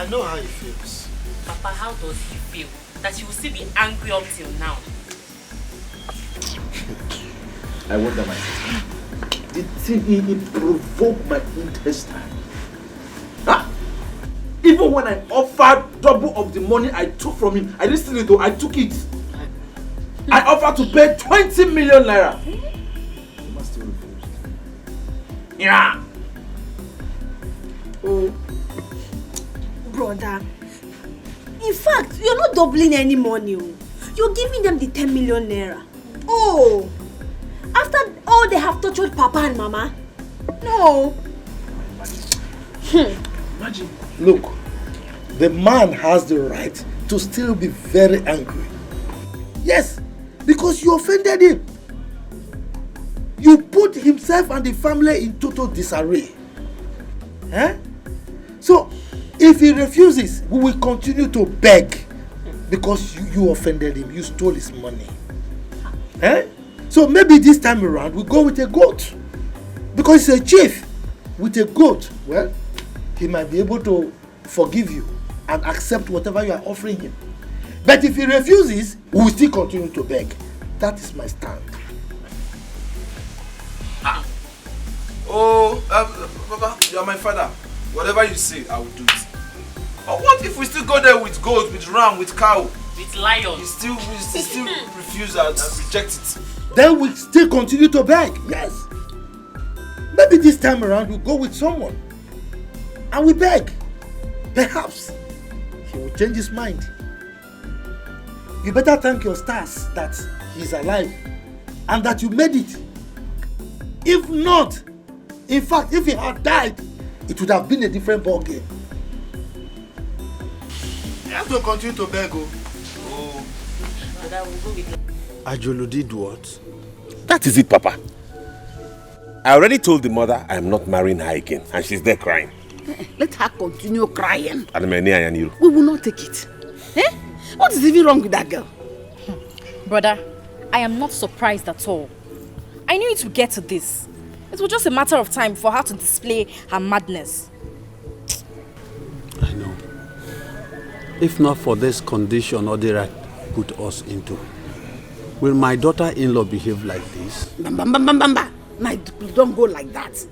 know how he feels. Papa, how does he feel? That he will still be angry up till now? I wonder myself. The thing it provoked my intestine. Huh? Even when I offered double of the money I took from him, I didn't steal it though, I took it. I offered to pay 20 million naira. He must still refuse. Yeah. Oh. Brother, in fact, you're not doubling any money. You're giving them the 10 million naira. Oh, after all they have tortured Papa and Mama? No. Imagine. Look, the man has the right to still be very angry. Yes, because you offended him. You put himself and the family in total disarray. Eh? So, if he refuses, we will continue to beg because you offended him, you stole his money. Eh? So maybe this time around we go with a goat. Because he's a chief. With a goat, well, he might be able to forgive you and accept whatever you are offering him. But if he refuses, we will still continue to beg. That is my stand. Oh, Papa, you are my father. Whatever you say, I will do it. But what if we still go there with goat, with ram, with cow? With lion? We still refuse and reject it. Then we still continue to beg. Yes. Maybe this time around we'll go with someone. And we beg. Perhaps he will change his mind. You better thank your stars that he's alive and that you made it. If not, in fact, if he had died, it would have been a different ball game. You have to continue to beg. Ajolo did what? That is it, Papa. I already told the mother I am not marrying her again, and she's there crying. Let her continue crying. We will not take it. Eh? What is even wrong with that girl? Brother, I am not surprised at all. I knew it would get to this. It was just a matter of time for her to display her madness. I know. If not for this condition Odira put us into, will my daughter-in-law behave like this? Bamba. No, don't go like that.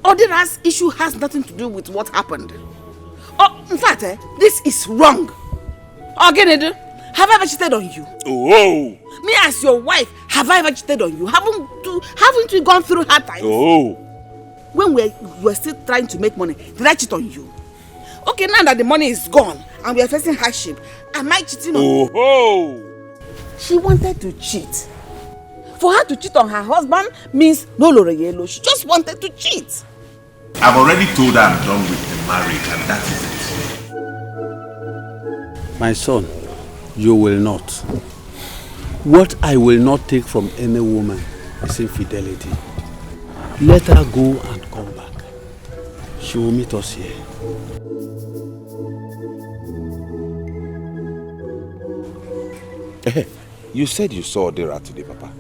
Odira's issue has nothing to do with what happened. Oh, in fact, this is wrong. Again, have I ever cheated on you? Oh! Me as your wife, have I ever cheated on you? Haven't we gone through hard times? Oh! When we were still trying to make money, did I cheat on you? Okay, now that the money is gone and we are facing hardship, am I cheating on you? Oh! She wanted to cheat. For her to cheat on her husband means no Loreyelo. She just wanted to cheat. I've already told her I'm done with the marriage, and that is it. My son, you will not. What I will not take from any woman is infidelity. Let her go and come back. She will meet us here. You said you saw Odira today, Papa.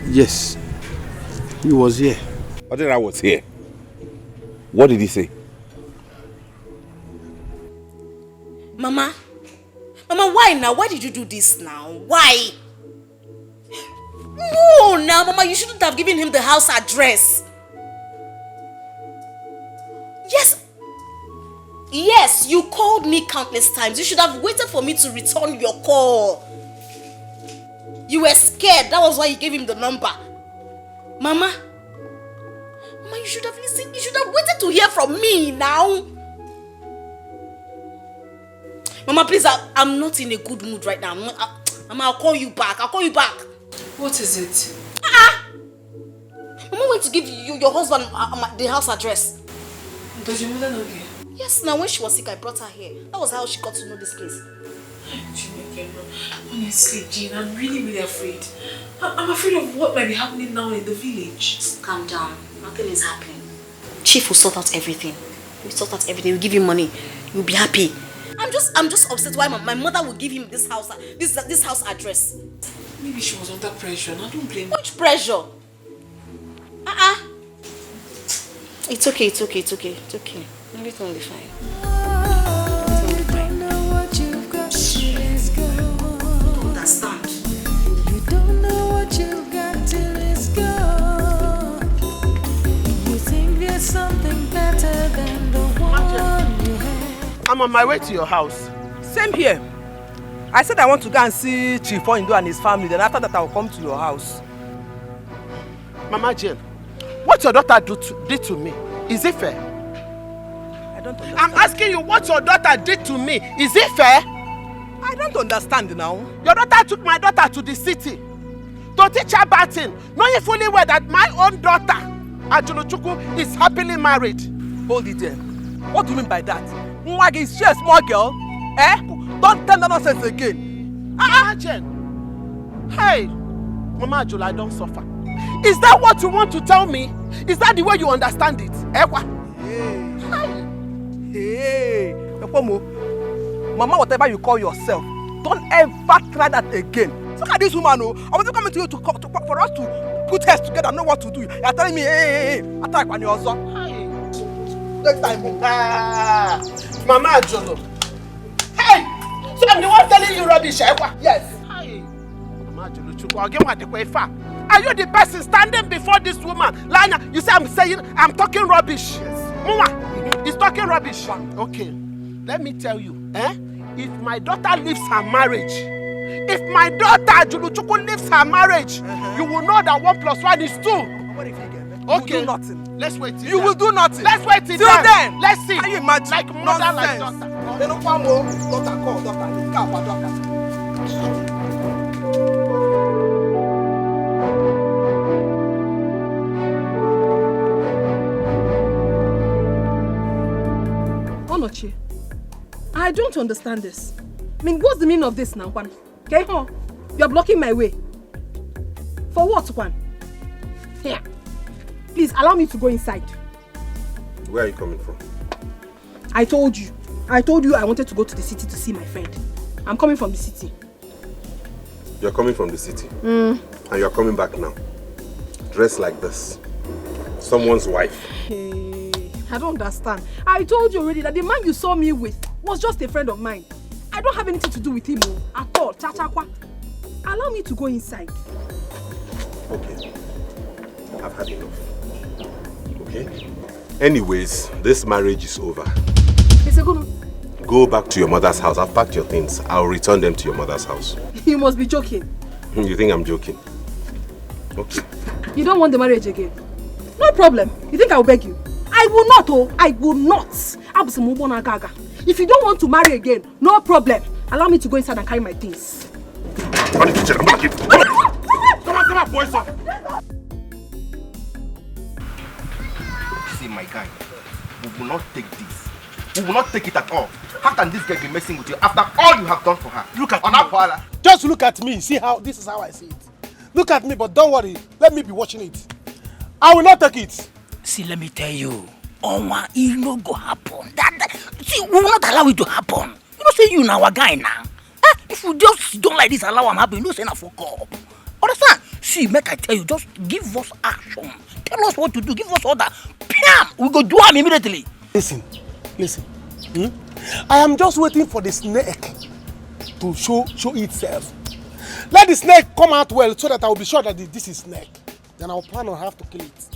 Yes, he was here. Odira was here. What did he say? Mama, why now? Why did you do this now? Why? No, now, Mama, you shouldn't have given him the house address. Yes, you called me countless times. You should have waited for me to return your call. You were scared. That was why you gave him the number. Mama, you should have listened. You should have waited to hear from me now. Mama, please, I'm not in a good mood right now. Mama, I'll call you back. What is it? Mama went to give you your husband the house address. Does your mother know here? Yes, now when she was sick, I brought her here. That was how she got to know this place. Honestly, Jean, I'm really afraid. I'm afraid of what might be happening now in the village. Calm down. Nothing is happening. Chief will sort out everything. We'll give you money. You'll be happy. I'm just upset why my mother will give him this house address. Maybe she was under pressure. I don't blame her. Which pressure? It's okay. Everything will be fine. Understand? You don't know what you've got till it's gone. You think there's something better than the one you had. I'm on my way to your house. Same here. I said I want to go and see Chief Indo and his family. Then after that, I will come to your house. Mama Jane, what your daughter did to me, is it fair? I don't understand. I'm asking you what your daughter did to me. Is it fair? I don't understand now. Your daughter took my daughter to the city to teach her batting, knowing fully well that my own daughter, Ajuluchukwu, is happily married. Hold it there. What do you mean by that? Mwagi, is she a small girl? Eh? Don't tell me nonsense again. Jen. Hey, Mama Ajula, I don't suffer. Is that what you want to tell me? Is that the way you understand it? Hey, Mama, whatever you call yourself, don't ever try that again. Look at this woman, oh. I wasn't coming to you for us to put heads together and know what to do. You're telling me, hey, attack on your son. Next time, Mama Ajolo. Hey! So I'm the one telling you rubbish, Yes. Hey! Mama Ajolo Chukwu, I'll get my dequefa. Are you the person standing before this woman? Lana, you say I'm talking rubbish. Yes. Mama, he's talking rubbish. Okay, let me tell you, if my daughter leaves her marriage, if my daughter Ajuluchukwu leaves her marriage, you will know that 1 + 1 is 2. What if you get it? Okay. You will do nothing. Let's wait till You will do nothing. Let's wait till then. Let's see. Can you imagine? Like mother, like daughter. They don't want more. Daughter. Onochi, I don't understand this. I mean, what's the meaning of this now, Kwan? Okay, you're blocking my way. For what, Kwan? Here, please allow me to go inside. Where are you coming from? I told you I wanted to go to the city to see my friend. I'm coming from the city. You're coming from the city? And you're coming back now. Dressed like this. Someone's wife. Hey, I don't understand. I told you already that the man you saw me with was just a friend of mine. I don't have anything to do with him at all. Cha-cha-kwa. Allow me to go inside. Okay. I've had enough. Okay? Anyways, this marriage is over. It's a good one. Go back to your mother's house. I've packed your things. I'll return them to your mother's house. You must be joking. You think I'm joking? Okay. You don't want the marriage again? No problem. You think I'll beg you? I will not, I will not. If you don't want to marry again, no problem. Allow me to go inside and carry my things. Come on, boys. See, my guy, we will not take this. We will not take it at all. How can this girl be messing with you after all you have done for her? Look at me. Just look at me. See how this is how I see it. Look at me, but don't worry. Let me be watching it. I will not take it. See, let me tell you, it no go happen. See, we will not allow it to happen. You know, say you now our guy now. If we just don't like this, allow him happen. You know, say na for God. Understand? See, make I tell you, just give us action. Tell us what to do. Give us order. Bam! We go do him immediately. Listen. I am just waiting for the snake to show itself. Let the snake come out well so that I will be sure that this is snake. Then I will plan on how to kill it.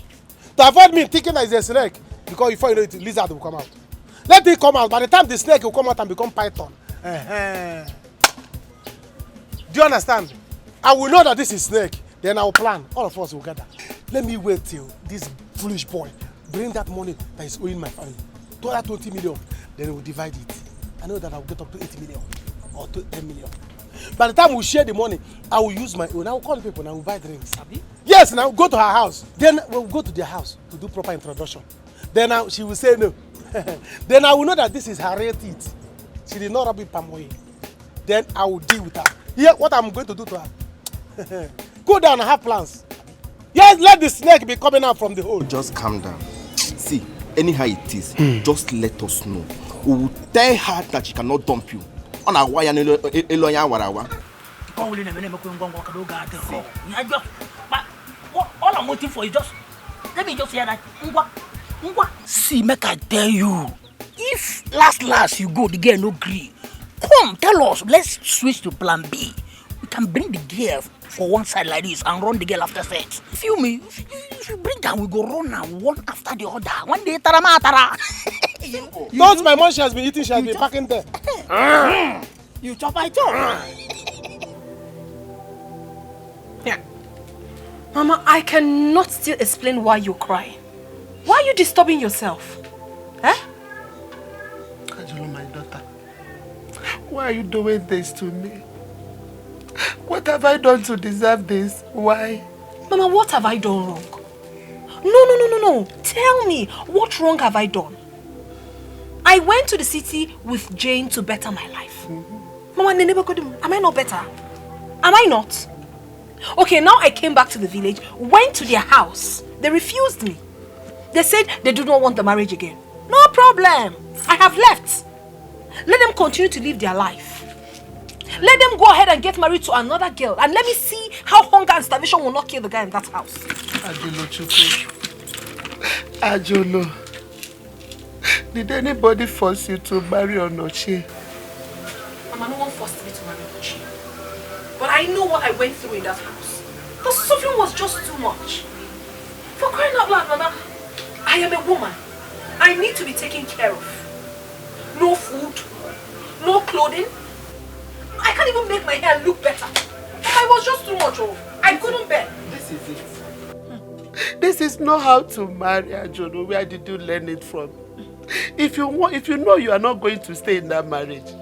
To avoid me thinking that it's a snake, because before you know it, lizard will come out. Let it come out. By the time the snake will come out and become python. Do you understand? I will know that this is snake. Then I will plan. All of us will gather. Let me wait till this foolish boy bring that money that is owing my family. To that 20 million. Then we will divide it. I know that I will get up to 8 million or to 10 million. By the time we share the money, I will use my own. I will call the people and I will buy drinks. Yes, and I will go to her house. Then we will go to their house to do proper introduction. Then she will say no. Then I will know that this is her real teeth. She did not rub it palm oil. Then I will deal with her. Hear what I'm going to do to her. Go down and have plans. Yes, let the snake be coming out from the hole. Just calm down. See, anyhow it is, just let us know. We will tell her that she cannot dump you. On a wire, All I'm waiting for is just, let me just hear that. See, make I tell you. If last you go, the girl no agree. Come, tell us. Let's switch to plan B. We can bring the girl for one side like this and run the girl after sex. Feel me? If you bring her, we go run her one after the other. One day, tara. Don't my mom, she has been eating, she has been packing there. You chop, I chop. Yeah. Mama, I cannot still explain why you cry. Why are you disturbing yourself? Eh? Ajolo, my daughter, why are you doing this to me? What have I done to deserve this? Why? Mama, what have I done wrong? No. Tell me, what wrong have I done? I went to the city with Jane to better my life. Mama, am I not better? Am I not? Okay, now I came back to the village, went to their house. They refused me. They said they do not want the marriage again. No problem. I have left. Let them continue to live their life. Let them go ahead and get married to another girl. And let me see how hunger and starvation will not kill the guy in that house. Ajolo Chukwu. Ajolo. Did anybody force you to marry Onoche? Mama, no one forced me to marry Onoche. But I know what I went through in that house. The suffering was just too much. For crying out loud, Mama, I am a woman. I need to be taken care of. No food, no clothing. I can't even make my hair look better. I was just too much. I couldn't bear. This is it. This is not how to marry, Ajolo. Where did you learn it from? If you know you are not going to stay in that marriage,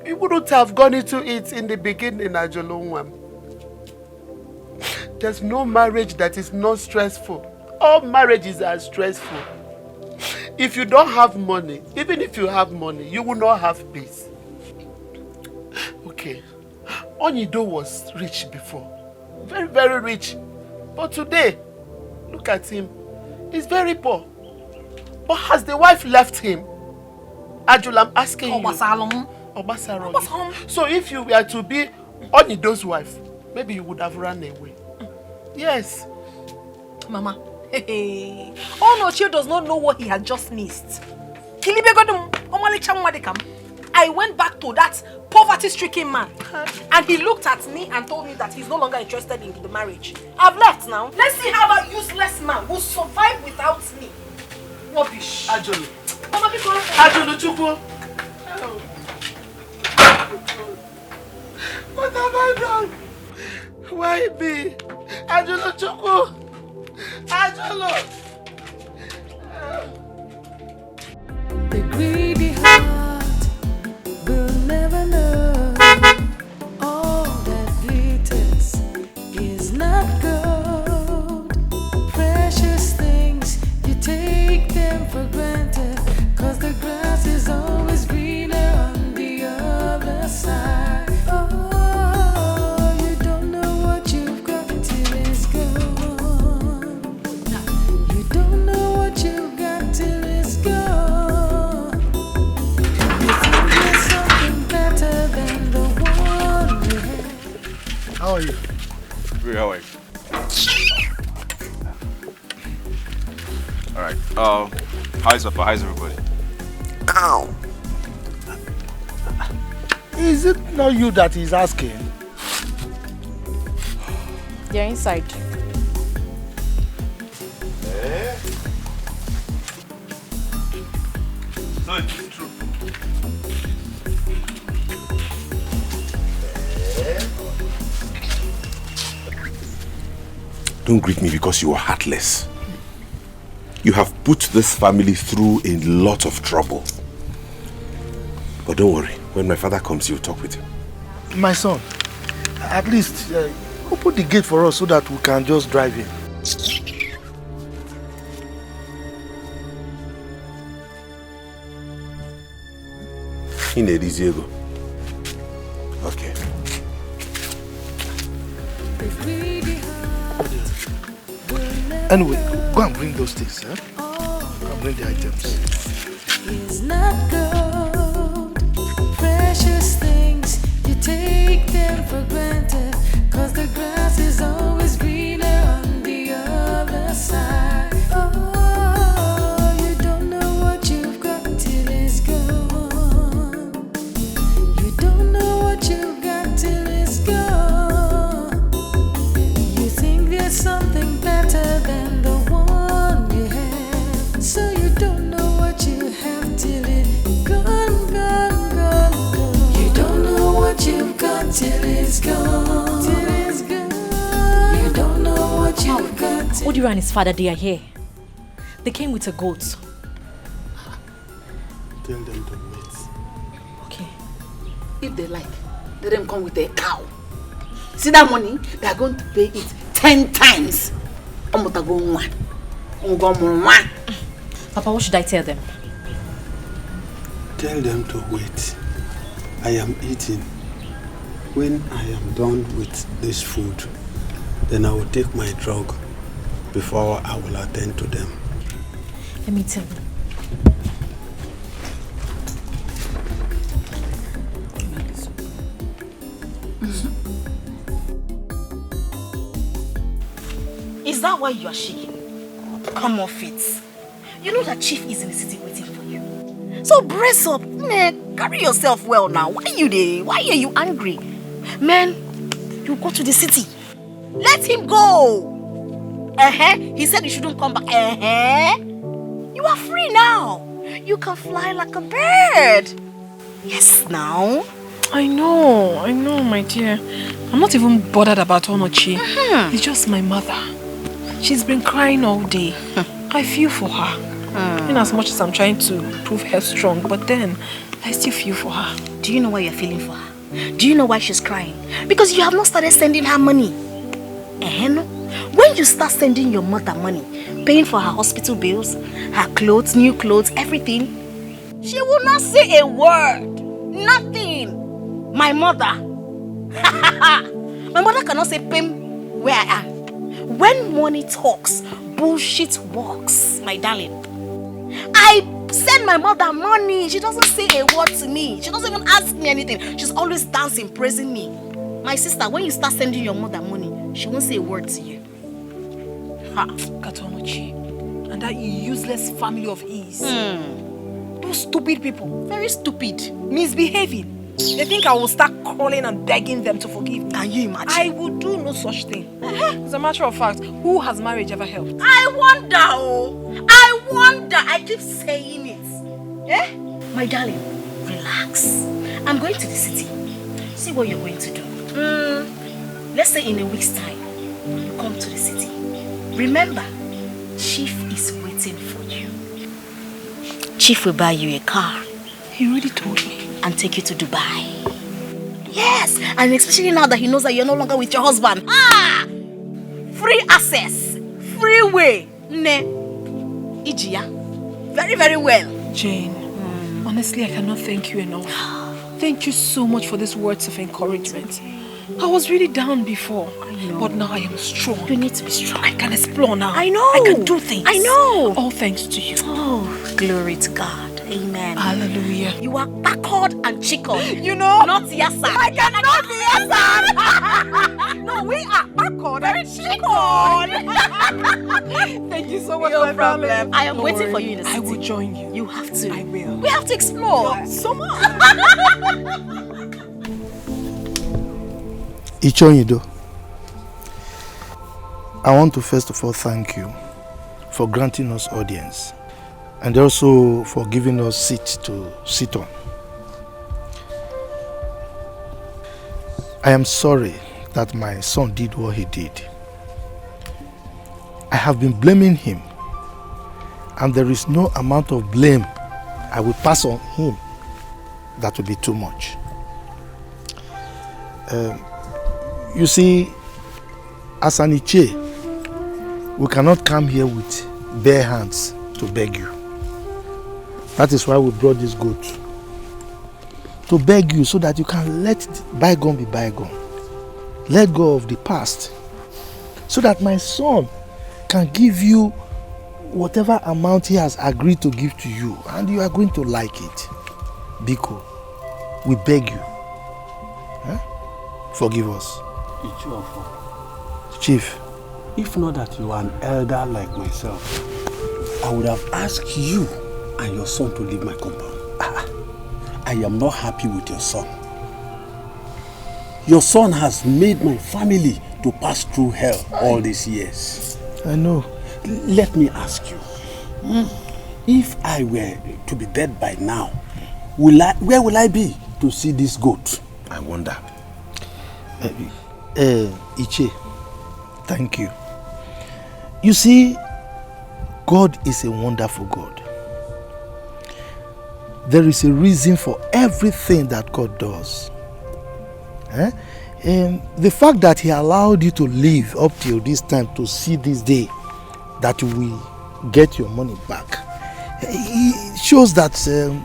you wouldn't have gone into it in the beginning, Ajolo. There's no marriage that is not stressful. All marriages are stressful. If you don't have money, even if you have money, you will not have peace. Okay, Ini Edo was rich before. Very, very rich. But today, look at him. He's very poor. But has the wife left him? Ajul, I'm asking you. Obasalom. So if you were to be Ini Edo's wife, maybe you would have run away. Yes. Mama, Onoche does not know what he had just missed. I went back to that poverty-stricken man and he looked at me and told me that he's no longer interested in the marriage. I've left now. Let's see how that useless man will survive without me. Rubbish. Ajolo. Mama, Ajolo Chukwu. What have I done? Why me? Ajolo Chukwu. Ajolo. The greedy heart will never know. All that glitters is not gold. Precious things, you take them for granted. 'Cause the grass is always greener on the other side. Oh, you don't know what you've got till it's gone. You don't know what you've got till it's gone. You think there's something better than the one you had. How are you? Great, how are you? Alright, how's Papa? How's everybody? Ow! Is it not you that is asking? They're inside. So it's true. Don't greet me because you are heartless. You have put this family through a lot of trouble. But don't worry, when my father comes, you'll talk with him. My son, at least open the gate for us so that we can just drive in. Ini Edo. Okay. Anyway, go and bring those things, eh? Go and bring the items. Is not gold. Precious things, you take them for granted. 'Cause the grass is always greener on the other side. Oh, Odiru and his father, they are here. They came with a goat. Tell them to wait. Okay. If they like, let them come with a cow. See that money? They are going to pay it 10 times. Papa, what should I tell them? Tell them to wait. I am eating. When I am done with this food, then I will take my drug before I will attend to them. Let me tell them. Is that why you are shaking? Come off it. You know that Chief is in the city waiting for you. So brace up, man. Carry yourself well now. Why are you angry? Man, you go to the city. Let him go. He said you shouldn't come back. You are free now. You can fly like a bird. Yes, now. I know, my dear. I'm not even bothered about Onochi. It's just my mother. She's been crying all day. I feel for her. In as much as I'm trying to prove her strong, but then I still feel for her. Do you know why you're feeling for her? Do you know why she's crying? Because you have not started sending her money. When you start sending your mother money, paying for her hospital bills, her clothes, new clothes, everything, she will not say a word. Nothing. My mother. My mother cannot say pim where I am. When money talks, bullshit walks, my darling. I send my mother money. She doesn't say a word to me. She doesn't even ask me anything. She's always dancing, praising me. My sister, when you start sending your mother money, she won't say a word to you. Katonochi. And that useless family of his. Those stupid people. Very stupid. Misbehaving. They think I will start calling and begging them to forgive me. Can you imagine? I will do no such thing. As a matter of fact, who has marriage ever helped? I wonder. I keep saying it. My darling, relax. I'm going to the city. See what you're going to do. Let's say in a week's time, you come to the city. Remember, Chief is waiting for you. Chief will buy you a car. He already told me. And take you to Dubai. Yes, and especially now that he knows that you're no longer with your husband. Free access, free way. Ijia. Very, very well. Jane, honestly, I cannot thank you enough. Thank you so much for these words of encouragement. I was really down before, but now I am strong. You need to be strong. I can explore now. I know. I can do things. I know. All thanks to you. Oh, glory to God. Amen. Hallelujah. You are backward and chickled. You know? Not yasa. I cannot be yasa. No, we are backward and chickled. Thank you so much, my problem. I am waiting for you in the city. I will join you. You have to. I will. We have to explore. So much. Ini Edo, I want to first of all thank you for granting us audience and also for giving us seats to sit on. I am sorry that my son did what he did. I have been blaming him, and there is no amount of blame I will pass on him that will be too much. You see, as an Iche, we cannot come here with bare hands to beg you. That is why we brought this goat. To beg you so that you can let bygone be bygone. Let go of the past. So that my son can give you whatever amount he has agreed to give to you. And you are going to like it. Biko, we beg you. Forgive us. Chief. If not that you are an elder like myself, I would have asked you and your son to leave my compound. I am not happy with your son. Your son has made my family to pass through hell all these years. I know. Let me ask you, if I were to be dead by now, where will I be to see this goat? I wonder. Iche, thank you. You see, God is a wonderful God. There is a reason for everything that God does. And the fact that he allowed you to live up till this time to see this day that you will get your money back, it shows that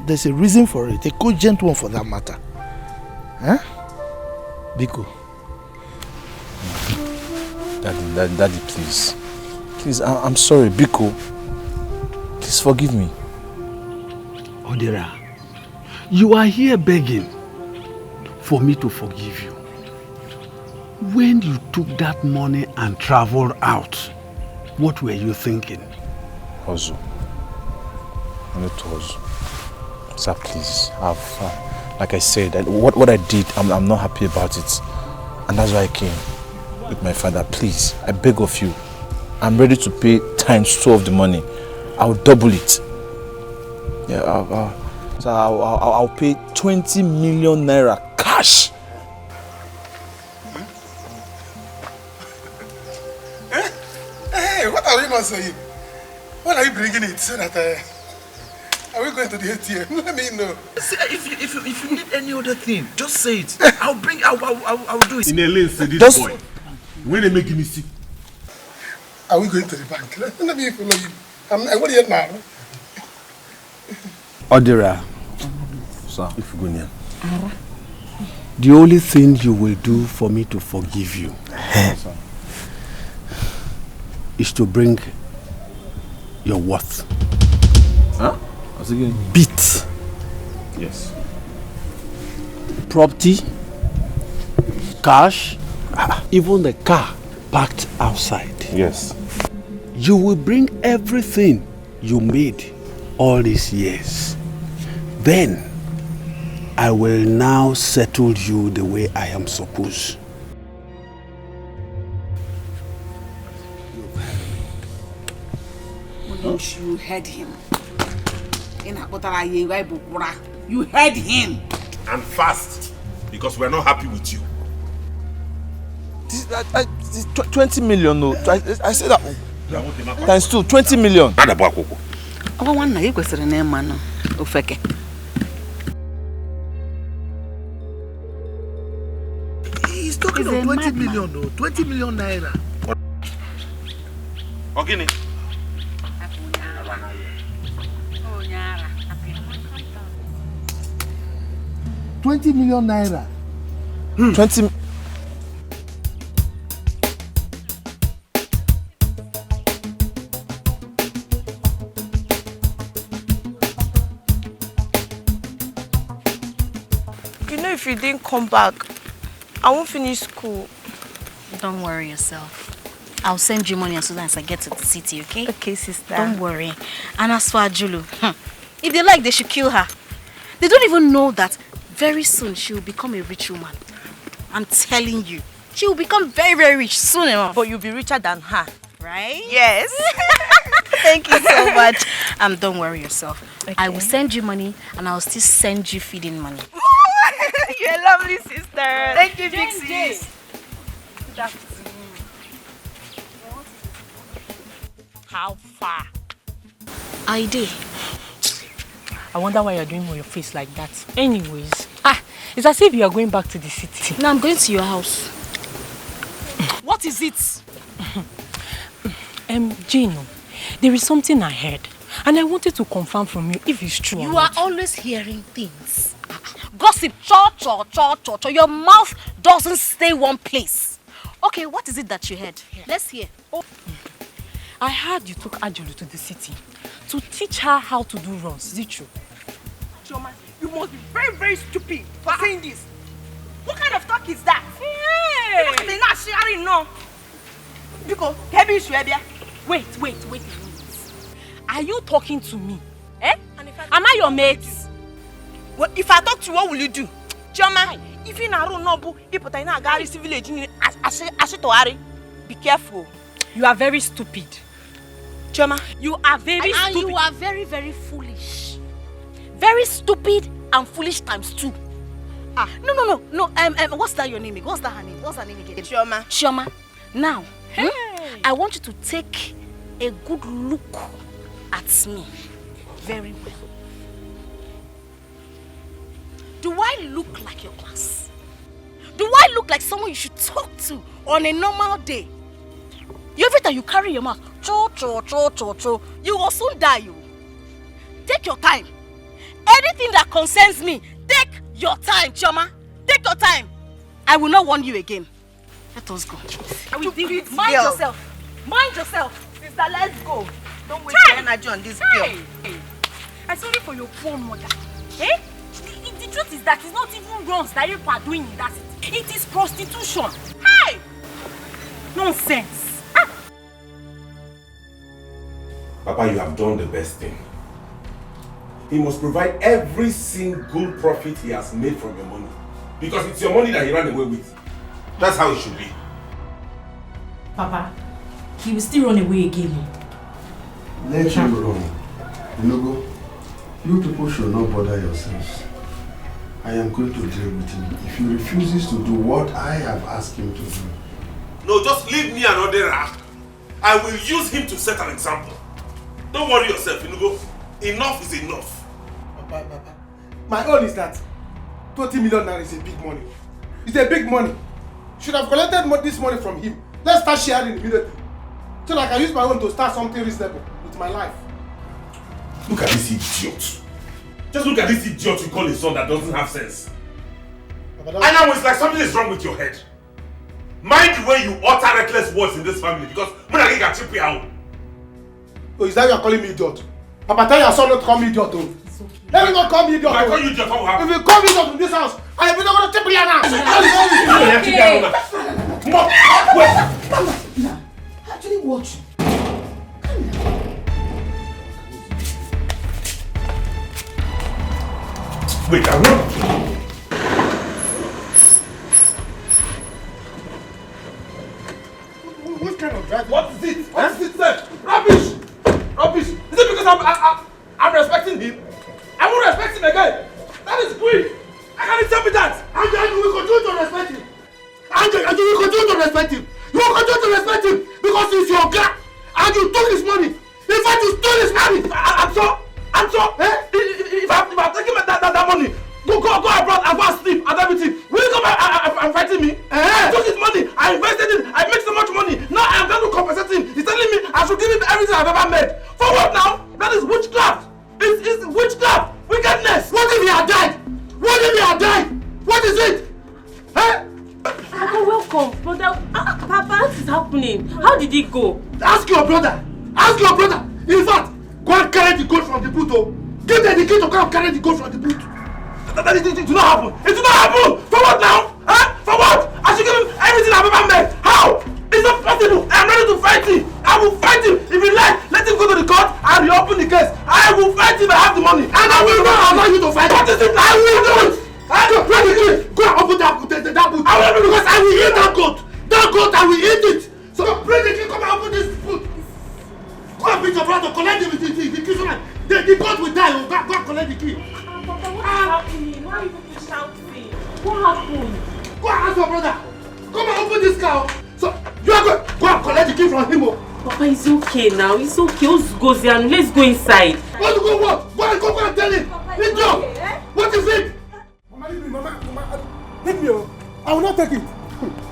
there's a reason for it, a cogent one for that matter. Biko. Daddy, please. Please, I'm sorry, Biko. Please forgive me. Odera, you are here begging for me to forgive you. When you took that money and traveled out, what were you thinking? Hustle. I need to hustle. Sir, please. Like I said, what I did, I'm not happy about it. And that's why I came with my father. Please, I beg of you. I'm ready to pay times 2 of the money. I'll double it. Yeah, I'll pay 20 million naira cash. Hey, what are you not saying? When are you bringing it so that are we going to the ATM? Let me know. If you need any other thing, just say it. I'll do it. In a lane, say this boy. When they make me sick. Are we going to the bank? Let me follow you. I want to hear now. Odera, sir, if you go near. The only thing you will do for me to forgive you is to bring your worth. Huh? What's again? Beat. Yes. Property, cash, even the car parked outside. Yes. You will bring everything you made all these years. Then I will now settle you the way I am supposed. You heard him. You heard him. And fast, because we're not happy with you. 20 million, no. I said that. Times 2, 20 million. He's talking of 20 million, no. 20 million naira. Ogini. 20 million naira. 20. You know, if you didn't come back, I won't finish school. Don't worry yourself. I'll send you money as soon as I get to the city, okay? Okay, sister. Don't worry. And as for Ajulu, if they like, they should kill her. They don't even know that very soon she will become a rich woman. I'm telling you. She will become very, very rich soon enough. But you'll be richer than her. Right? Yes. Thank you so much. Don't worry yourself. Okay. I will send you money and I'll still send you feeding money. You're a lovely sister. Thank you, big sis. How far? I did. I wonder why you're doing your face like that. Anyways, it's as if you are going back to the city. No, I'm going to your house. What is it? Gino, there is something I heard. And I wanted to confirm from you if it's true. You are always hearing things. Gossip, cho. Your mouth doesn't stay one place. Okay, what is it that you heard? Let's hear. I heard you took Ajulu to the city to teach her how to do runs. Is it true? Chioma, you must be very, very stupid for saying this. What kind of talk is that? Hey! You must be not sharing, no. Because, wait. Are you talking to me? Eh? Am I your mate? Well, if I talk to you, what will you do? Chioma, if you don't know, village, be careful. You are very stupid. Chioma, you are very stupid. And you are very, very foolish. Very stupid and foolish times 2. No. What's that your name? What's that her name? What's her name again? Chioma. Now, I want you to take a good look at me very well. Do I look like your class? Do I look like someone you should talk to on a normal day? Every time you carry your mouth, cho, you will soon die. You take your time. Anything that concerns me, take your time, Chioma. Take your time. I will not warn you again. Let us go. I will deal with Mind girl. yourself. Mind yourself. Sister, let's go. Don't waste your energy on this girl. I'm sorry for your poor mother. Eh? The truth is that it's not even runs that you are doing in that city. It is prostitution. Hey! Nonsense. Papa, you have done the best thing. He must provide every single profit he has made from your money. Because it's your money that he ran away with. That's how it should be. Papa, he will still run away again. Let him run. Inugo, you people should not bother yourselves. I am going to deal with him if he refuses to do what I have asked him to do. No, just leave me another rat. I will use him to set an example. Don't worry yourself, Inugo. Enough is enough. Papa, my own is that 20 million naira is a big money. It's a big money. Should have collected this money from him. Let's start sharing immediately. So that I can use my own to start something reasonable with my life. Look at this idiot. Just look at this idiot you call a son that doesn't have sense. And now it's like something is wrong with your head. Mind the way you utter reckless words in this family because Munagi can chip you out. Oh, is that you are calling me idiot? Papa, tell your son not to call me idiot. Oh. Let me not call me idiot. If I call you idiot, what will happen? If you call me idiot in this house, I am not going to chip you now. Wait. Actually, watch. Wait, I'm not. What kind of driving? What is it? What is it, sir? Rubbish! Rubbish! Is it because I'm respecting him? I won't respect him again! That is quick! How can you tell me that? And we continue to respect him. And we continue to respect him. You will continue to respect him because he's your guy. And you took his money. In fact, you stole his money. I'm so. If I'm taking that money, go abroad and go and sleep and everything. Will you come and fighting me? I took his money, I invested it, I make so much money. Now I'm going to compensate him. He's telling me I should give him everything I've ever made. For what now? That is witchcraft. It's witchcraft. Wickedness. What if he had died? What if he had died? What is it? Papa, welcome. Brother, Papa, what is happening? How did it go? Ask your brother. Ask your brother. In fact, go and carry the goat from the boot. Give them the key to go and carry the goat from the boot. It did not happen. It did not happen. For what now? For what? I should give him everything I've ever made. How? It's not possible. I am ready to fight him. I will fight him. If you like, let him go to the court and reopen the case. I will fight him. I have the money. And I will not allow you to fight. What is it? I will do it. Go and open that boot. I will do it because I will eat that goat. That goat, I will eat it. So bring the key. Come and open this boot. Go and beat your brother. Collect the key so that the goat will die. Go and collect the key. Papa, what is happening? Why are you people shouting? What happened? Go and ask your brother. Come and open this car. So you are going to go and collect the key from him. Papa, it's okay now. It's okay. Let's go there and let's go inside. Want to go what? Go and tell him. Idiot. What is it? Mama, leave me, Mama. Leave me. I will not take it.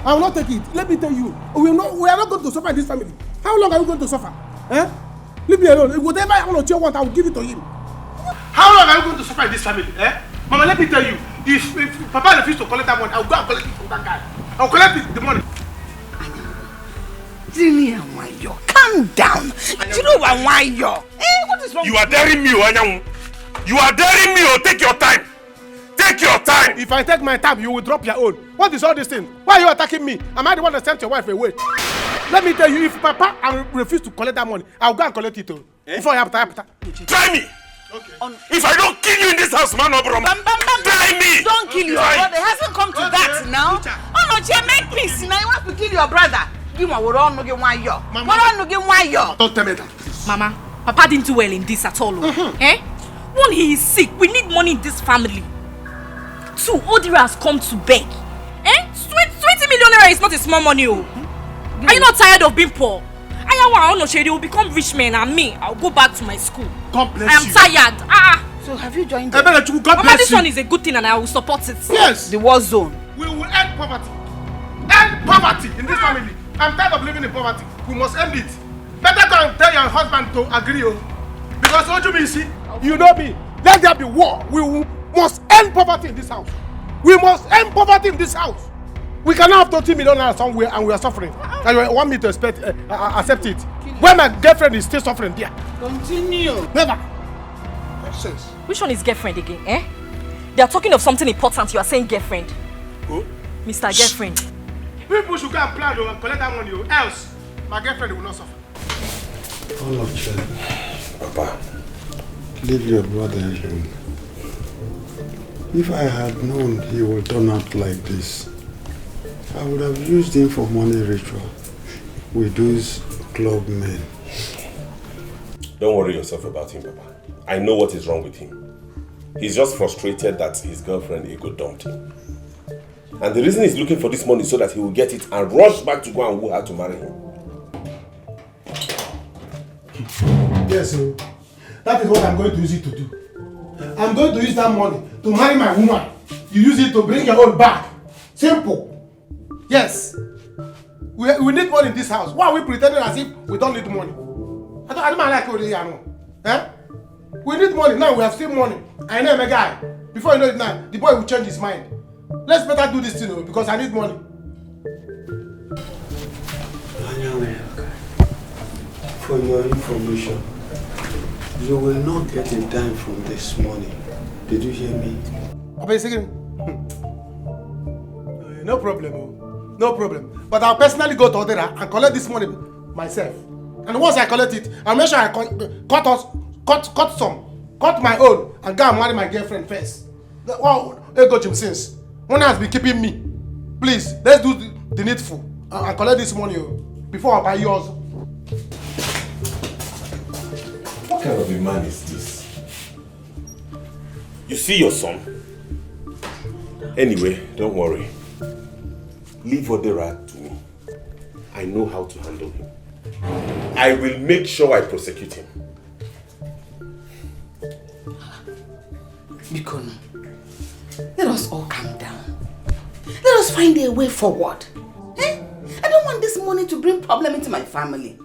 I will not take it. Let me tell you. We are not going to suffer in this family. How long are we going to suffer? Leave me alone. Whatever I want, I will give it to him. How long are you going to suffer in this family? Mama, let me tell you. If Papa refuses to collect that money, I will go and collect it from that guy. I will collect the money. Calm down. You know why you're? What is wrong? You are daring me, Wanyangu. You are daring me. Take your time. Take your time. If I take my time, you will drop your own. What is all this thing? Why are you attacking me? Am I the one that sent your wife away? Let me tell you, if Papa refuse to collect that money, I will go and collect it too. Before you have to. Try me. Okay. If I don't kill you in this house, man, try me. Don't kill your brother. It hasn't come to that now. Oh no, Jay, make peace. Now you want to kill your brother. Give me one no get one yo. Don't tell me that. Mama, Papa didn't do well in this at all. One, he is sick. We need money in this family. Two, Odira has come to beg. 20 million naira is not a small money. Are you not tired of being poor? I They will become rich men and me, I'll go back to my school. God bless you. I am tired. So have you joined God bless this you. one is a good thing and I will support it. Yes. The war zone. We will end poverty. End poverty in this family. I'm tired of living in poverty. We must end it. Better go and tell your husband to agree. Because what you mean, see, you know me. Let there be war. We must end poverty in this house. We must end poverty in this house. We cannot have 30 million somewhere and we are suffering. And you want me to accept it? When my girlfriend is still suffering there. Continue. Never. Nonsense. Which one is girlfriend again, eh? They are talking of something important, you are saying girlfriend. Who? Mr. Girlfriend. People should go and plan and collect that money, else my girlfriend will not suffer. Oh no, child. Papa, leave your brother alone. If I had known he would turn out like this, I would have used him for money ritual with those club men. Don't worry yourself about him, Papa. I know what is wrong with him. He's just frustrated that his girlfriend Ego dumped him. And the reason he's looking for this money is so that he will get it and rush back to go and woo her to marry him. Yes, sir. That is what I'm going to use it to do. I'm going to use that money to marry my woman. You use it to bring your own back. Simple. Yes. We need money in this house. Why are we pretending as if we don't need money? I don't like what you know. Eh? We need money. Now we have still money. I know a guy. Before you know it now, the boy will change his mind. Let's better do this thing because I need money. For your information, you will not get a dime from this money. Did you hear me? No problem. No problem. But I'll personally go to Odera and collect this money myself. And once I collect it, I'll make sure I cut my own and go and marry my girlfriend first. Wow, Ego Jim since. One has been keeping me. Please, let's do the needful and collect this money before I buy yours. What kind of a man is this? You see your son? Anyway, don't worry. Leave Odera to me. I know how to handle him. I will make sure I prosecute him. Bikono, let us all calm down. Let us find a way forward. Eh? I don't want this money to bring problem into my family.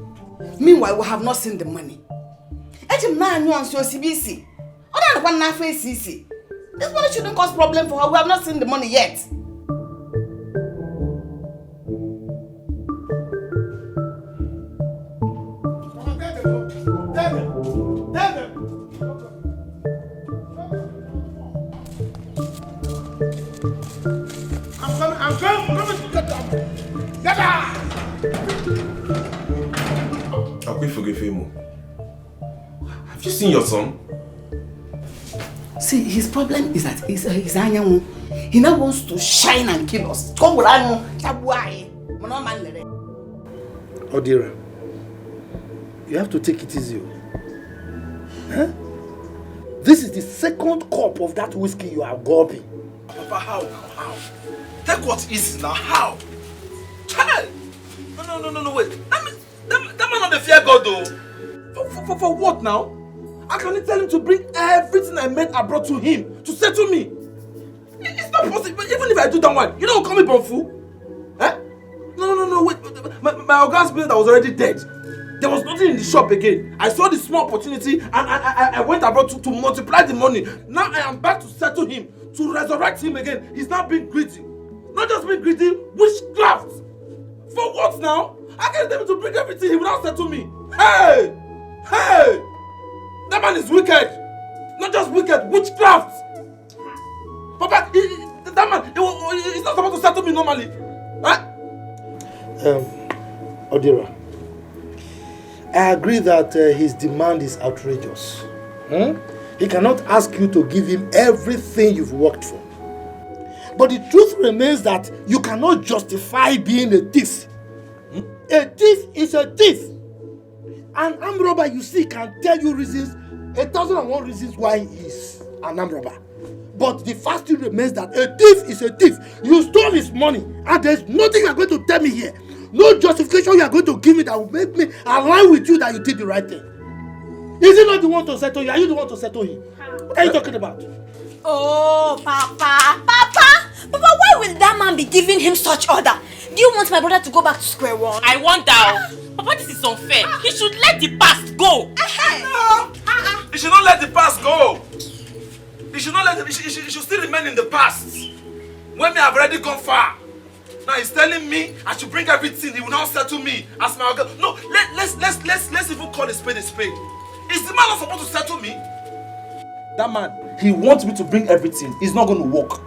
Meanwhile, we have not seen the money. This money shouldn't cause problem for her. We have not seen the money yet. I'm coming to get them. Get her! Have you seen your son? See, his problem is that he now wants to shine and kill us. Odira, you have to take it easy. Huh? This is the second cup of that whiskey you are gulping. Papa, how? Take what is now, how? Child! No, wait. That man not the fear God though. For what now? I can tell him to bring everything I made abroad to him to settle me. It's not possible. But even if I do that one, you don't call me Bonfu? Eh? No, wait. My organ's blade that was already dead. There was nothing in the shop again. I saw the small opportunity and I went abroad to multiply the money. Now I am back to settle him, to resurrect him again. He's now being greedy. Not just being greedy, witchcraft. For what now? I can't tell him to bring everything, he will not settle me. Hey! That man is wicked. Not just wicked, witchcraft. Papa, that man, he's not supposed to settle me normally. Huh? Odira, I agree that his demand is outrageous. He cannot ask you to give him everything you've worked for. But the truth remains that you cannot justify being a thief. A thief is a thief. An armed robber, you see, can tell you reasons, 1,001 reasons why he is an armed robber. But the fact still remains that a thief is a thief. You stole his money, and there's nothing you're going to tell me here No justification you are going to give me that will make me align with you that you did the right thing. Is he not the one to settle you? Are you the one to settle him? What are you talking about? Oh, Papa! Why will that man be giving him such order? Do you want my brother to go back to square one? I want that. Papa, this is unfair. He should let the past go. No! He should not let the past go. He should not let it. He should still remain in the past. When me have already gone far. Now he's telling me I should bring everything. He will now settle me as my girl. No, let's even call a spade a spade. Is the man not supposed to settle me? That man, he wants me to bring everything. It's not going to work.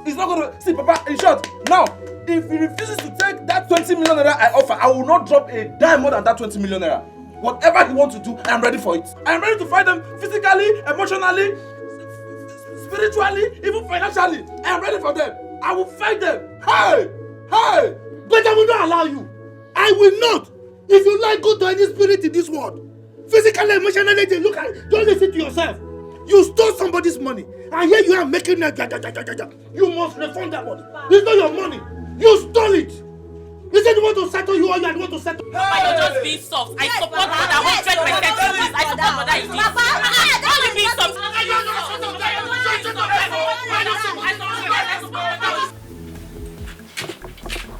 It's not going to... See, Papa, in short, now, if he refuses to take that 20 million naira I offer, I will not drop a dime more than that 20 million naira. Whatever he wants to do, I am ready for it. I am ready to fight them physically, emotionally, spiritually, even financially. I am ready for them. I will fight them. Hey! But I will not allow you. I will not. If you like, go to any spirit in this world. Physically, emotionally, look at it. Don't listen to yourself. You stole somebody's money, and here you are making it. You must refund that money. It's not your money. You stole it. Is it the one to settle you or you are the one to settle? Papa, you're just being soft. I support Mother 100%. I support Mother in this. Don't be soft.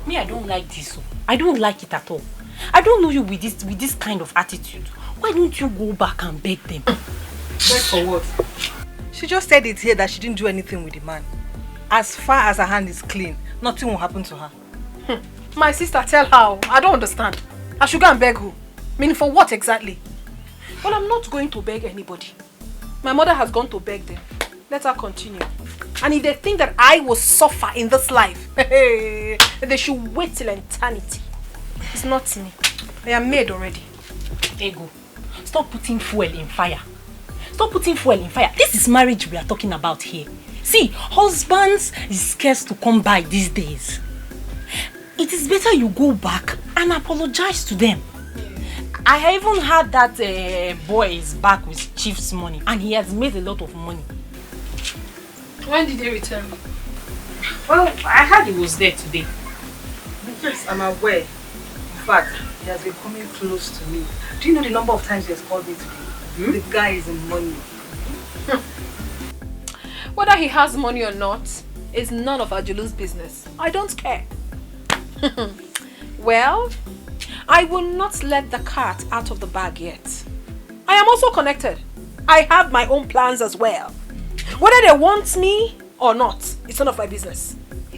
Me, I don't like this. I don't like it at all. I don't know you with this kind of attitude. Why don't you go back and beg them? Beg for what? She just said it here that she didn't do anything with the man. As far as her hand is clean, nothing will happen to her. My sister, tell her. I don't understand. I should go and beg who? Meaning for what exactly? Well, I'm not going to beg anybody. My mother has gone to beg them. Let her continue. And if they think that I will suffer in this life, they should wait till eternity. It's not me. I am made already. Ego, stop putting fuel in fire. Stop putting fuel in fire. This is marriage we are talking about here. See, husbands is scarce to come by these days. It is better you go back and apologize to them. I even heard that boy is back with Chief's money and he has made a lot of money. When did he return? Well, I heard he was there today. Yes, I'm aware. In fact, he has been coming close to me. Do you know the number of times he has called me today? The guy is in money. Whether he has money or not is none of Ajulu's business. I don't care. Well, I will not let the cat out of the bag yet. I am also connected. I have my own plans as well. Whether they want me or not, it's none of my business.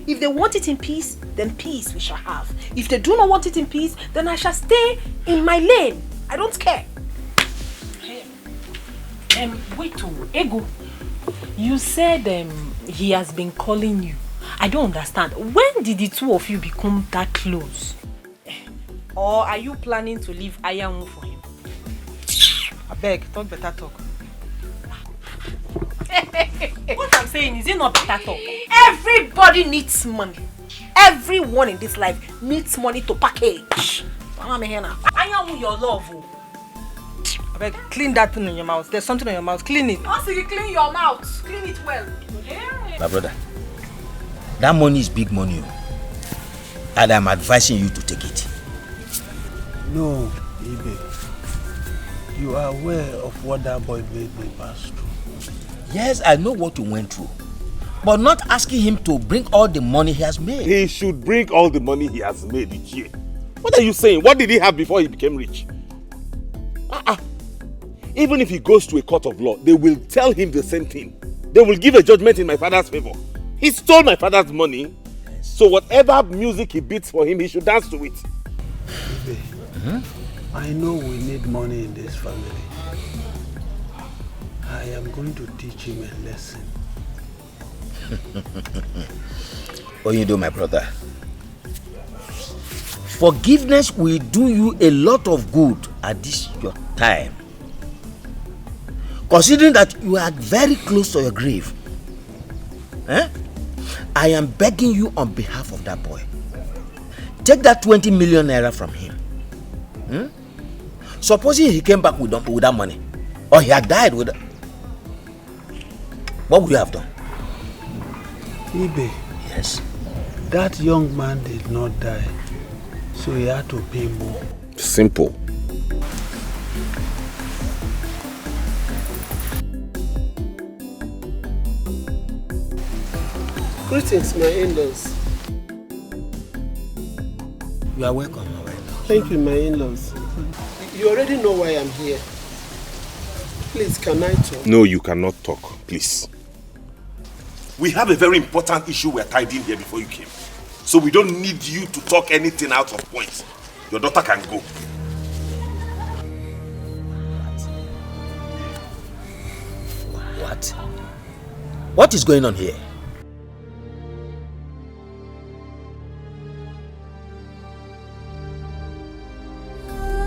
If they want it in peace, then peace we shall have. If they do not want it in peace, then I shall stay in my lane. I don't care. Wait, Ego. You said he has been calling you. I don't understand. When did the two of you become that close? Or are you planning to leave Ayamu for him? I beg, talk better talk. What I'm saying is it not better talk? Everybody needs money. Everyone in this life needs money to package. Ayamu, your love. I beg, clean that thing in your mouth. There's something in your mouth. Clean it. Also, you clean your mouth. Clean it well. My brother, that money is big money. And I'm advising you to take it. No, Ibe. You are aware of what that boy made me pass through. Yes, I know what you went through. But not asking him to bring all the money he has made. He should bring all the money he has made each year. What are you saying? What did he have before he became rich? Even if he goes to a court of law, they will tell him the same thing. They will give a judgment in my father's favor. He stole my father's money. Yes. So whatever music he beats for him, he should dance to it. Ibe, I know we need money in this family. I am going to teach him a lesson. What you do, my brother? Forgiveness will do you a lot of good at this your time. Considering that you are very close to your grave, I am begging you on behalf of that boy. Take that 20 million naira from him. Supposing he came back with that money, or he had died with it, what would you have done? Ibe. Yes. That young man did not die. So he had to pay more. Simple. Greetings, my in-laws. You are welcome, my wife. Thank you, my in-laws. You already know why I'm here. Please, can I talk? No, you cannot talk, please. We have a very important issue we're tidying here before you came. So we don't need you to talk anything out of point. Your daughter can go. What? What is going on here?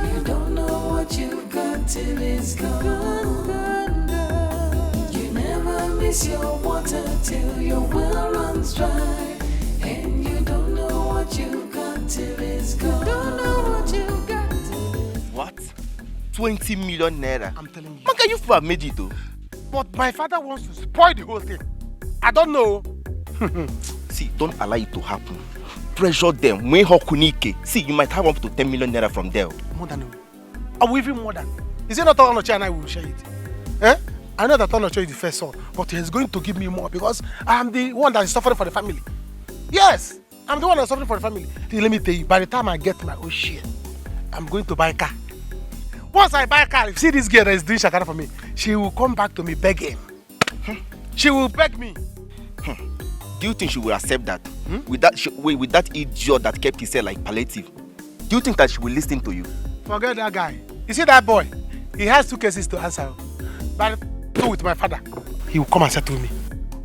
You don't know what you've got till it's gone. You never miss your water till your well runs dry. And you don't know what you've got till it's gone. Don't know what you've got till it's What? 20 million naira? I'm telling you. Manga, you have made it though. But my father wants to spoil the whole thing. I don't know. See, don't allow it to happen. Pressure them. When Hokunike. See, you might have up to 10 million naira from there. More than I will even more than. Is it not Onoche and I will share it? Eh? I know that Onoche is the first son, but he's going to give me more because I'm the one that is suffering for the family. Yes, I'm the one that's suffering for the family. Let me tell you, by the time I get my own share, I'm going to buy a car. Once I buy a car, if you see this girl that is doing shakara for me, she will come back to me begging. She will beg me. Do you think she will accept that? With that idiot that kept his hair like palliative? Do you think that she will listen to you? Forget that guy. You see that boy? He has 2 cases to answer. But with my father, he will come and settle me.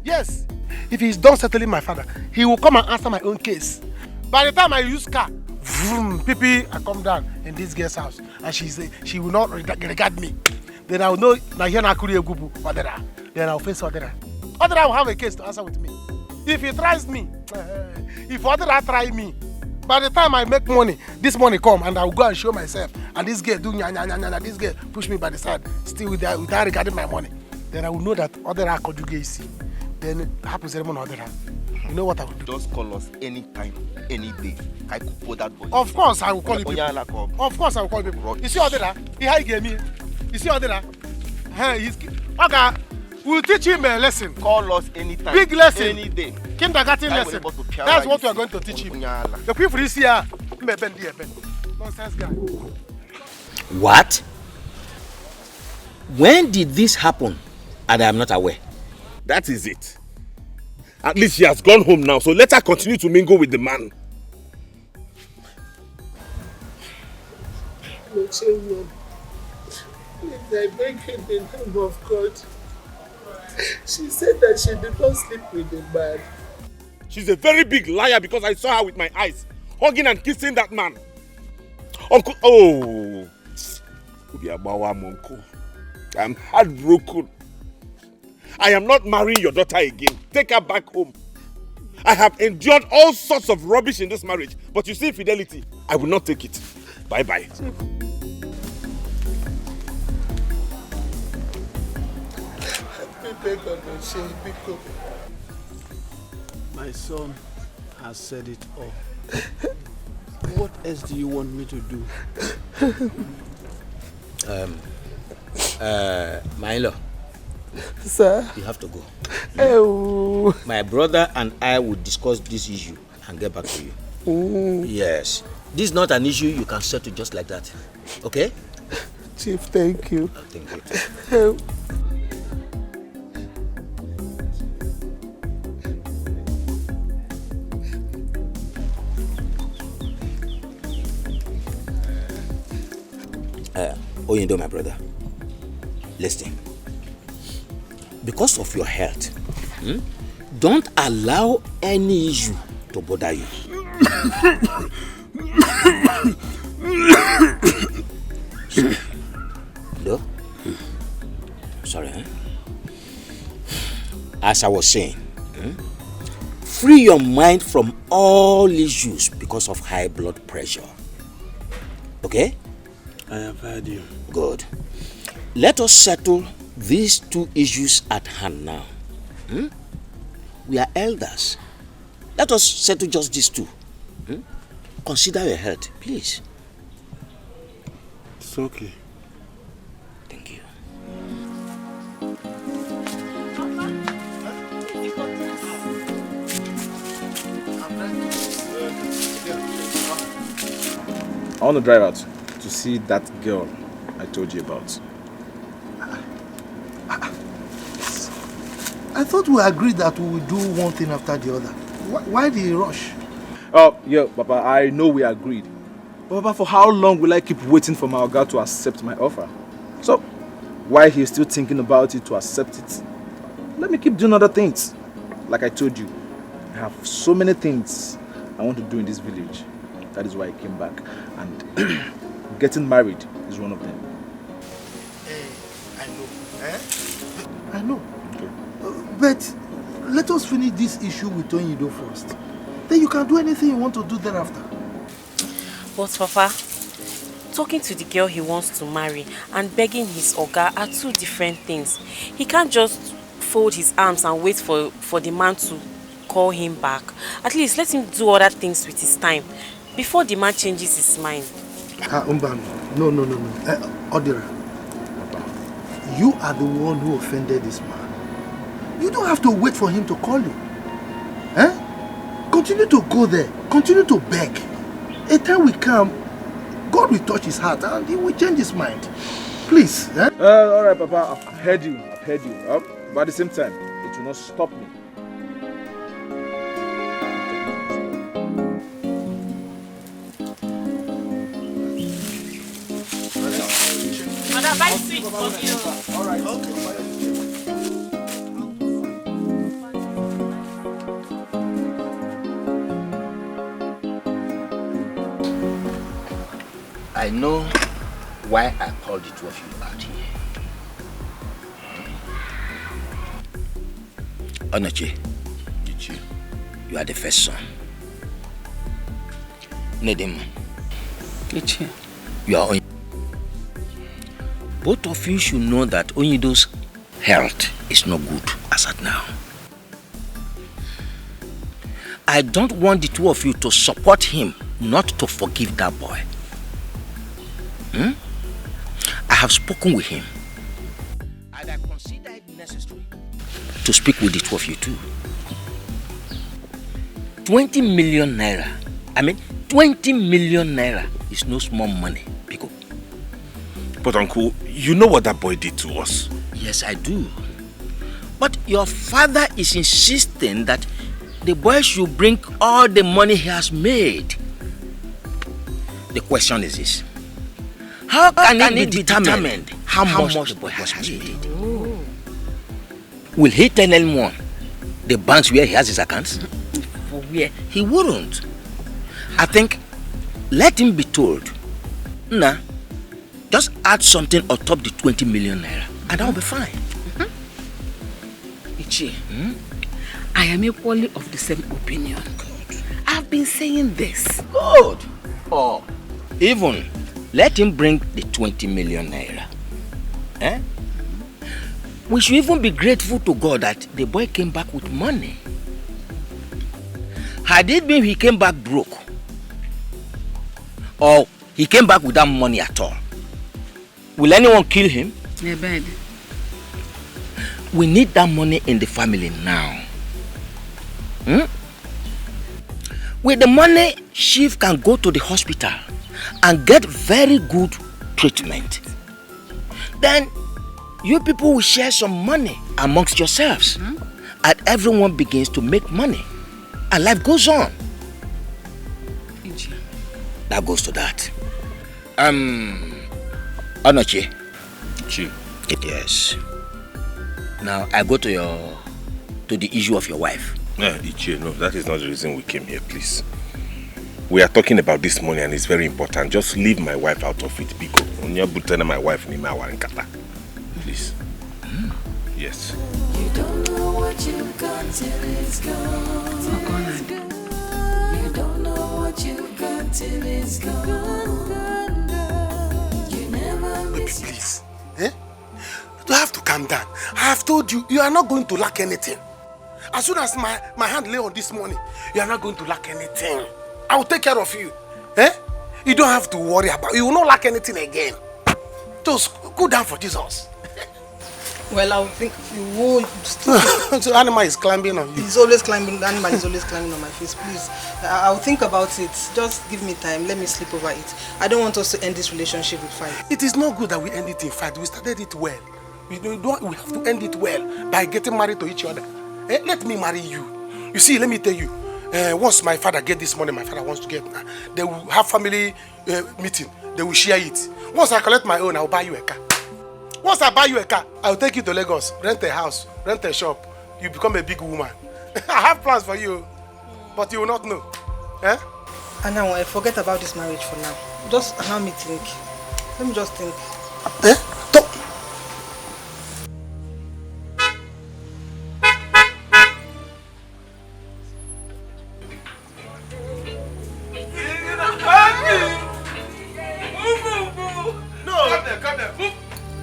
Yes, if he's done settling my father, he will come and answer my own case. By the time I use car, vroom, I come down in this girl's house and she will not regard me. Then I will know Nigerian Actors. Then I will face Odera. Odera will have a case to answer with me. If he tries me, if Odera try me, by the time I make money, this money come and I will go and show myself. And this girl do this girl push me by the side, still without regarding my money. Then I will know that Odera conjugacy. Then it happens everyone Odera. You know what I will do? Just call us anytime, any day. I could put that boy. Of course I will call you people. Of course I will call you people. You see Odera? He high gave me. You see Odera? Okay. We'll teach him a lesson. Call us anytime. Big lesson. Any day. Kindergarten lesson. That's what we are going to teach him. The people is here. Nonsense guy. What? When did this happen? And I am not aware. That is it. At least she has gone home now, so let her continue to mingle with the man. Please, I beg you in the name of God. She said that she did not sleep with the man. She's a very big liar because I saw her with my eyes, hugging and kissing that man. Uncle, oh. I'm heartbroken. I am not marrying your daughter again. Take her back home. I have endured all sorts of rubbish in this marriage, but you see fidelity, I will not take it. Bye-bye. My son has said it all. What else do you want me to do? My in-law. Sir? You have to go. Oh. My brother and I will discuss this issue and get back to you. Yes. This is not an issue you can settle just like that. Okay? Chief, thank you. Thank you. Oyindo, my brother, listen. Because of your health, don't allow any issue to bother you. No? Sorry, eh? As I was saying, free your mind from all issues because of high blood pressure. Okay? I have heard you. Good. Let us settle these 2 issues at hand now. We are elders. Let us settle just these 2. consider your health, please. It's okay. Thank you. I want to drive out to see that girl I told you about. I thought we agreed that we would do one thing after the other. Why the rush? Oh, yeah, Papa, I know we agreed. But Papa, for how long will I keep waiting for my Oga to accept my offer? So, while he's still thinking about it to accept it, let me keep doing other things. Like I told you, I have so many things I want to do in this village. That is why I came back. And getting married is one of them. I know. Okay. But let us finish this issue with Ini Edo first. Then you can do anything you want to do thereafter. But Papa, talking to the girl he wants to marry and begging his Oga are two different things. He can't just fold his arms and wait for the man to call him back. At least let him do other things with his time before the man changes his mind. No. Odira, you are the one who offended this man. You don't have to wait for him to call you. Continue to go there. Continue to beg. A time will come, God will touch his heart and he will change his mind. Please. Alright, Papa, I've heard you. But at the same time, it will not stop me. Mother, buy sweet for me. Alright, okay. I know why I called the two of you out here. Onoche, you are the first son. Nedem, you are Onyido. Both of you should know that Onyido's health is not good as at now. I don't want the two of you to support him not to forgive that boy. I have spoken with him, and I consider it necessary to speak with the two of you too. 20 million naira. 20 million naira is no small money, Pico. But Uncle, you know what that boy did to us? Yes, I do. But your father is insisting that the boy should bring all the money he has made. The question is this. How can it be determined how much the boy has made? Oh. Will he tell anyone the banks where he has his accounts? For where? He wouldn't. I think let him be told. Nah, just add something on top the 20 million naira and I'll be fine. Ichi, I am equally of the same opinion. I've been saying this. Good. Oh, even let him bring the 20 million naira. We should even be grateful to God that the boy came back with money. Had it been he came back broke, or he came back without money at all, will anyone kill him? Yeah, bad. We need that money in the family now. With the money, Chief can go to the hospital and get very good treatment. Then you people will share some money amongst yourselves, and everyone begins to make money, and life goes on. That goes to that. Onoche. Yes. Now I go to the issue of your wife. Ichie, no, that is not the reason we came here, please. We are talking about this money and it's very important. Just leave my wife out of it, Biko. My wife, please. Yes. You don't know what you've got till it's gone. You don't know what you've got till it's gone. You never miss. Baby, please. You have to calm down. I have told you, you are not going to lack anything. As soon as my hand lay on this money, you are not going to lack anything. I will take care of you. Eh? You don't have to worry about it. You will not lack anything again. Just go down for Jesus. Well, I would think you would. So animal is climbing on you. He's always climbing. The animal is always climbing on my face. Please, I'll think about it. Just give me time. Let me sleep over it. I don't want us to end this relationship with fight. It is not good that we end it in fight. We started it well. We have to end it well by getting married to each other. Eh? Let me marry you. You see, let me tell you. Once my father get this money, my father wants to get, they will have family meeting. They will share it. Once I collect my own, I'll buy you a car. Once I buy you a car, I'll take you to Lagos, rent a house, rent a shop. You become a big woman. I have plans for you, but you will not know. Eh? And now I forget about this marriage for now. Just allow me think. Let me just think. Eh? Stop.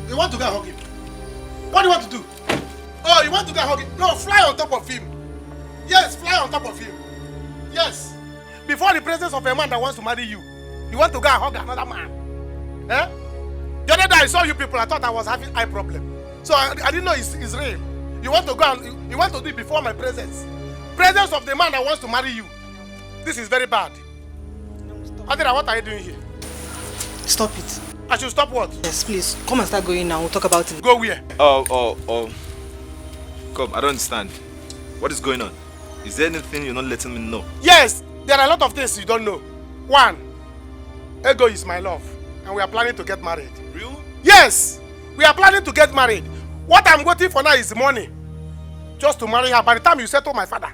You want to go and hug him? What do you want to do? Oh, you want to go and hug him? No, fly on top of him. Yes, fly on top of him. Yes. Before the presence of a man that wants to marry you, you want to go and hug another man. Eh? The other day I saw you people, I thought I was having eye problem. So I didn't know it's real. You want to go and you want to do it before my presence. Presence of the man that wants to marry you. This is very bad. Adira, what are you doing here? Stop it. I should stop what? Yes, please. Come and start going now. We'll talk about it. Go where? Come, I don't understand. What is going on? Is there anything you're not letting me know? Yes, there are a lot of things you don't know. One, Ego is my love, and we are planning to get married. Real? Yes, we are planning to get married. What I'm waiting for now is money, just to marry her. By the time you settle my father,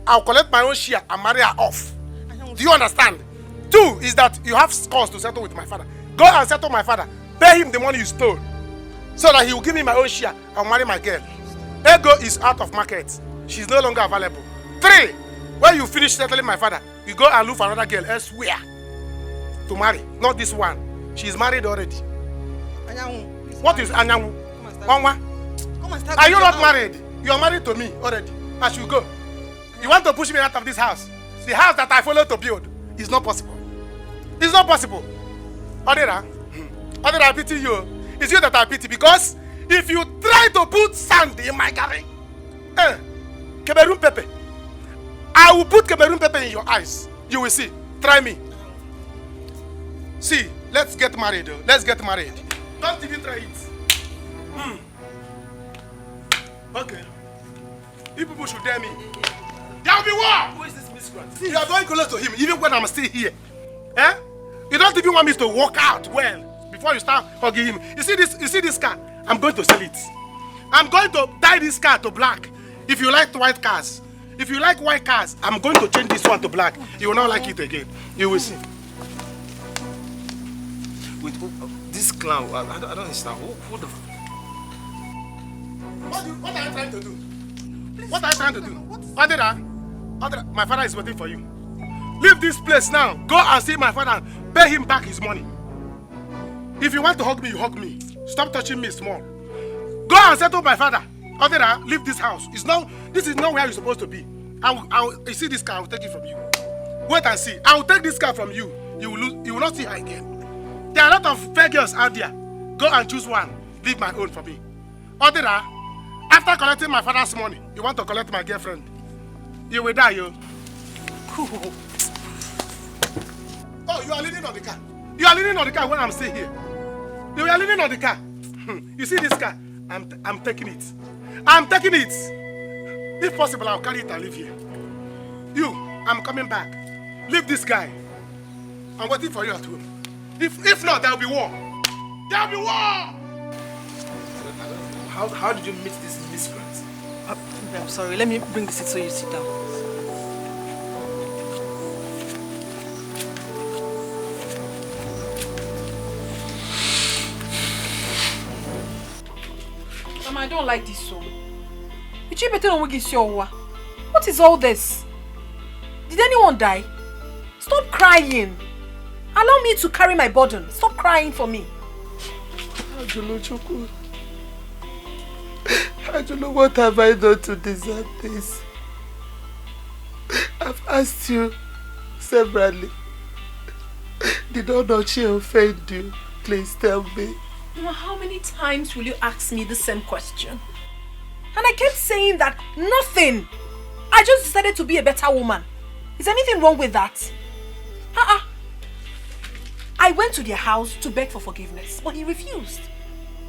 I'll collect my own share and marry her off. Do you understand? Two is that you have scores to settle with my father. Go and settle my father. Pay him the money you stole, so that he will give me my own share. I'll marry my girl. Ego is out of market. She's no longer available. Three, when you finish settling my father, you go and look for another girl elsewhere to marry. Not this one. She's married already. What is Anyanwu? Are you not married? You are married to me already. I should go. You want to push me out of this house? The house that I followed to build is not possible. It's not possible. Odera, I pity you. It's you that I pity, because if you try to put sand in my garden, Cameroon pepper, I will put Cameroon pepper in your eyes. You will see. Try me. See, let's get married. Let's get married. Don't even try it. Okay. You people should dare me. There will be war. Who is this miscreant? You are going close to him, even when I'm still here. Eh? You don't even want me to walk out well before you start hugging him. You see this car? I'm going to sell it. I'm going to dye this car to black. If you like white cars, if you like white cars, I'm going to change this one to black. You will not like it again. You will see. Wait, this clown, I don't understand. Who the What are you trying to do? What are you trying to do? Adira, my father is waiting for you. Leave this place now. Go and see my father and pay him back his money. If you want to hug me, you hug me. Stop touching me small. Go and settle my father. Adira, leave this house. This is not where you're supposed to be. You see this car, I will take it from you. Wait and see. I will take this car from you. You will not see her again. There are a lot of fair girls out there. Go and choose one. Leave my own for me. Adira, after collecting my father's money, you want to collect my girlfriend. You will die, yo. Oh, you are leaning on the car. You are leaning on the car when I'm still here. You are leaning on the car. You see this car? I'm taking it. I'm taking it. If possible, I'll carry it and leave here. You, I'm coming back. Leave this guy. I'm waiting for you at home. If not, there will be war. There will be war. How did you meet this miscreant? I'm sorry. Let me bring the seat so you sit down. Mama, I don't like this so. What is all this? Did anyone die? Stop crying. Allow me to carry my burden. Stop crying for me. I don't know what have I done to deserve this. I've asked you severally Did Onochie offend you? Please tell me. Mama, how many times will you ask me the same question? And I kept saying that nothing. I just decided to be a better woman. Is anything wrong with that? I went to their house to beg for forgiveness, but he refused.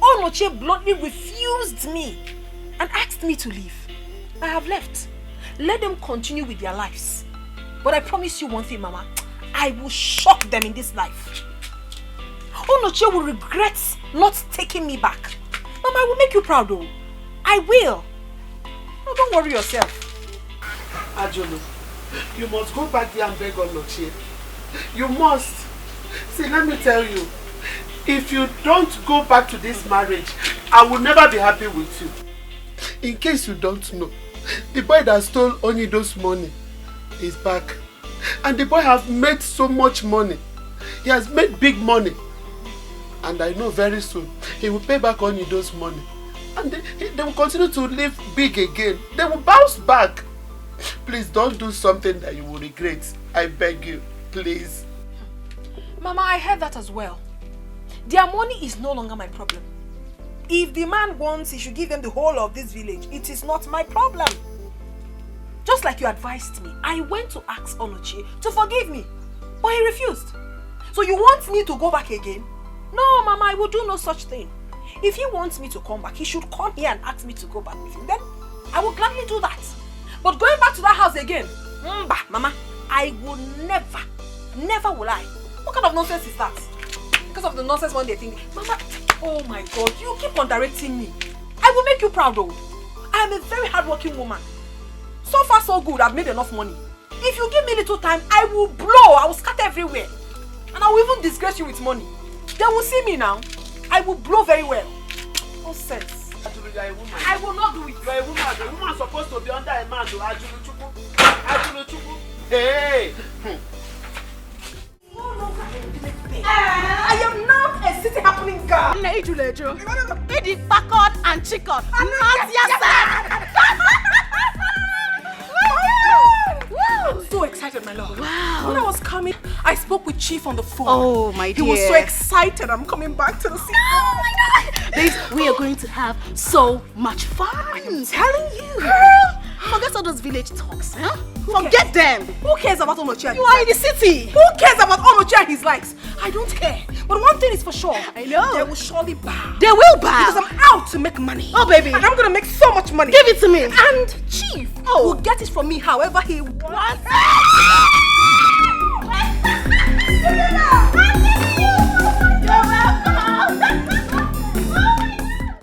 Onochie bluntly refused me and asked me to leave. I have left. Let them continue with their lives. But I promise you one thing, Mama. I will shock them in this life. Onochie will regret not taking me back. Mama, I will make you proud though. I will. No, don't worry yourself. Ajolo, you must go back there and beg Onochie. You must. See, let me tell you. If you don't go back to this marriage, I will never be happy with you. In case you don't know, the boy that stole Onido's money is back. And the boy has made so much money. He has made big money. And I know very soon he will pay back Onido's money. And they will continue to live big again. They will bounce back. Please don't do something that you will regret. I beg you, please. Mama, I heard that as well. Their money is no longer my problem. If the man wants, he should give them the whole of this village. It is not my problem. Just like you advised me, I went to ask Onochie to forgive me, but he refused. So you want me to go back again? No, Mama, I will do no such thing. If he wants me to come back, he should come here and ask me to go back with him. Then I will gladly do that. But going back to that house again, Mama, I will never will I. What kind of nonsense is that? Because of the nonsense one day think, Mama, oh my God, you keep on directing me. I will make you proud though. I am a very hardworking woman. So far so good, I've made enough money. If you give me little time, I will blow, I will scatter everywhere. And I will even disgrace you with money. They will see me now. I will blow very well. No sense. Ajulu, you are a woman. I will not do it. You are a woman. A woman is supposed to be under a man. Ajulu Chuku. Ajulu Chuku. Hey! I am not a city happening girl. Idi Pakod and Chikod. I'm so excited, my lord. Wow. When I was coming, I spoke with Chief on the phone. Oh, my dear. He was so excited. I'm coming back to the city. Oh, my God. Babes, we are going to have so much fun. I am telling you. Girl, forget all those village talks, huh? Forget them. Who cares about Onochie? You are in the city. Who cares about Onochie and his likes? I don't care. But one thing is for sure. I know. They will surely bow. They will bow. Because I'm out to make money. Oh, baby. And I'm going to make so much money. Give it to me. And Chief will get it from me however he wants.